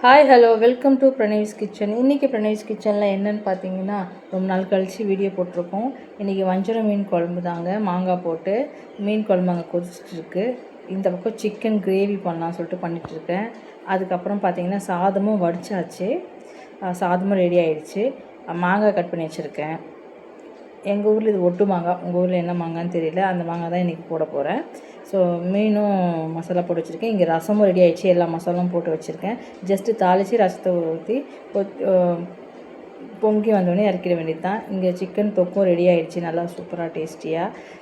Hi hello welcome to Pranav's kitchen. இன்றைக்கி பிரணேவ்ஸ் கிச்சனில் என்னென்னு பார்த்தீங்கன்னா, ரொம்ப நாள் கழித்து வீடியோ போட்டிருக்கோம். இன்றைக்கி வஞ்சரம் மீன் குழம்பு தாங்க. மாங்காய் போட்டு மீன் குழம்பு அங்கே கொதிச்சிட்ருக்கு. இந்த பக்கம் சிக்கன் கிரேவி பண்ணலாம்னு சொல்லிட்டு பண்ணிகிட்ருக்கேன். அதுக்கப்புறம் பார்த்திங்கன்னா சாதமும் வடித்தாச்சு, சாதமும் ரெடி ஆகிடுச்சு. மாங்காய் கட் பண்ணி வச்சுருக்கேன். எங்கள் ஊரில் இது ஒட்டு மாங்காய், உங்கள் ஊரில் என்ன மாங்கான்னு தெரியல. அந்த மாங்காய் தான் இன்றைக்கி போட போகிறேன். ஸோ மீனும் மசாலா போட்டு வச்சுருக்கேன். இங்கே ரசமும் ரெடி ஆகிடுச்சு, எல்லா மசாலாவும் போட்டு வச்சுருக்கேன். ஜஸ்ட்டு தாளித்து ரசத்தை ஊற்றி பொங்கி வந்தோடனே இறக்கிட வேண்டியது தான். இங்கே சிக்கன் தொக்கும் ரெடி ஆகிடுச்சு, நல்லா சூப்பராக டேஸ்டியாக.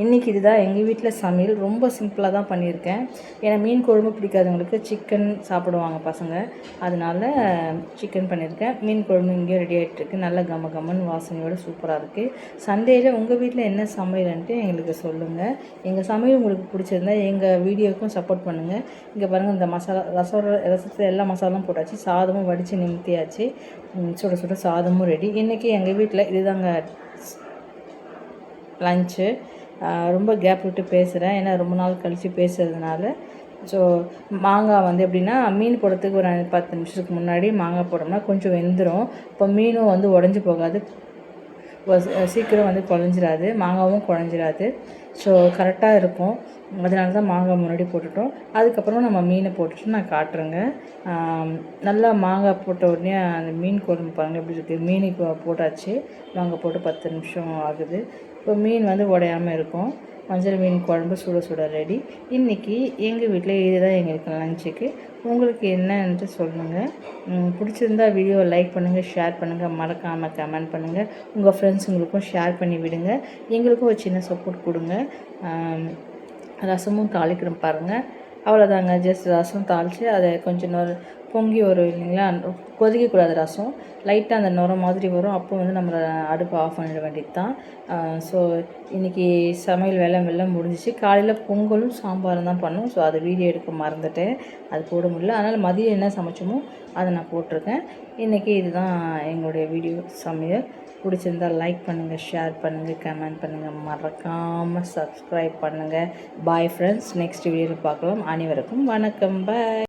இன்றைக்கி இதுதான் எங்கள் வீட்டில் சமையல். ரொம்ப சிம்பிளாக தான் பண்ணியிருக்கேன். ஏன்னா மீன் குழம்பு பிடிக்காதவங்களுக்கு சிக்கன் சாப்பிடுவாங்க பசங்க, அதனால் சிக்கன் பண்ணியிருக்கேன். மீன் குழம்பு இங்கேயும் ரெடி ஆகிட்டுருக்கு, நல்ல கம்மன்னு வாசனையோடு சூப்பராக இருக்குது. சண்டேயில் உங்கள் வீட்டில் என்ன சமையல்ன்ட்டு எங்களுக்கு சொல்லுங்கள். எங்கள் சமையல் உங்களுக்கு பிடிச்சிருந்தா எங்கள் வீடியோவுக்கும் சப்போர்ட் பண்ணுங்கள். இங்கே பாருங்கள், இந்த மசாலா ரசத்தில் எல்லா மசாலாவும் போட்டாச்சு, சாதமும் வடித்து நிமித்தியாச்சு, சுட சுட சாதமும் ரெடி. இன்றைக்கி எங்கள் வீட்டில் இதுதாங்க லன்ச்சு. ரொம்ப கேப் விட்டு பேசுகிறேன், ஏன்னா ரொம்ப நாள் கழித்து பேசுகிறதுனால. ஸோ மாங்காய் வந்து எப்படின்னா, மீன் போடுறதுக்கு ஒரு 10 நிமிஷத்துக்கு முன்னாடி மாங்காய் போட்டோம்னா கொஞ்சம் வெந்துடும். இப்போ மீனும் வந்து உடஞ்சி போகாது, சீக்கிரம் வந்து குழஞ்சிராது, மாங்காவும் குழஞ்சிராது. ஸோ கரெக்டாக இருக்கும். அதனால தான் மாங்காய் முன்னாடி போட்டுட்டோம். அதுக்கப்புறமா நம்ம மீனை போட்டுட்டு நான் காட்டுறேங்க. நல்லா மாங்காய் போட்ட உடனே அந்த மீன் குழம்பு பாருங்கள் எப்படி இருக்குது. மீன் இப்போ போட்டாச்சு, மாங்காய் போட்டு 10 நிமிஷம் ஆகுது. இப்போ மீன் வந்து உடையாமல் இருக்கும். மஞ்சள் மீன் குழம்பு சுட சுட ரெடி. இன்றைக்கி எங்கள் வீட்டில் இதுதான் எங்களுக்கு லஞ்சுக்கு. உங்களுக்கு என்னன்ட்டு சொல்லுங்கள். பிடிச்சிருந்தா வீடியோவை லைக் பண்ணுங்கள், ஷேர் பண்ணுங்கள், மறக்காமல் கமெண்ட் பண்ணுங்கள். உங்கள் ஃப்ரெண்ட்ஸுங்களுக்கும் ஷேர் பண்ணி விடுங்க. எங்களுக்கும் ஒரு சின்ன சப்போர்ட் கொடுங்க. ரசமும் தாளிக்கிறோம் பாருங்கள், அவ்வளோதாங்க. ஜஸ்ட் ரசம் தாளித்து அதை கொஞ்சம் பொங்கி வரும் இல்லைங்களா, கொதிக்கக்கூடாது. ரசம் லைட்டாக அந்த நுர மாதிரி வரும், அப்போ வந்து நம்ம அடுப்பை ஆஃப் பண்ணிட வேண்டியது தான். ஸோ இன்றைக்கி சமையல் வேலை முடிஞ்சிச்சு. காலையில் பொங்கலும் சாம்பாரும் தான் பண்ணோம். ஸோ அதை வீடியோ எடுக்க மறந்துட்டேன், அது போட முடியல. அதனால் மதியம் என்ன சமைச்சோமோ அதை நான் போட்டிருக்கேன். இன்றைக்கி இதுதான் எங்களுடைய வீடியோ சமையல். பிடிச்சிருந்தால் லைக் பண்ணுங்கள், ஷேர் பண்ணுங்கள், கமெண்ட் பண்ணுங்கள், மறக்காமல் சப்ஸ்கிரைப் பண்ணுங்கள். பாய் ஃப்ரெண்ட்ஸ், நெக்ஸ்ட் வீடியோவில் பார்க்கலாம். அனைவருக்கும் வணக்கம், பாய்.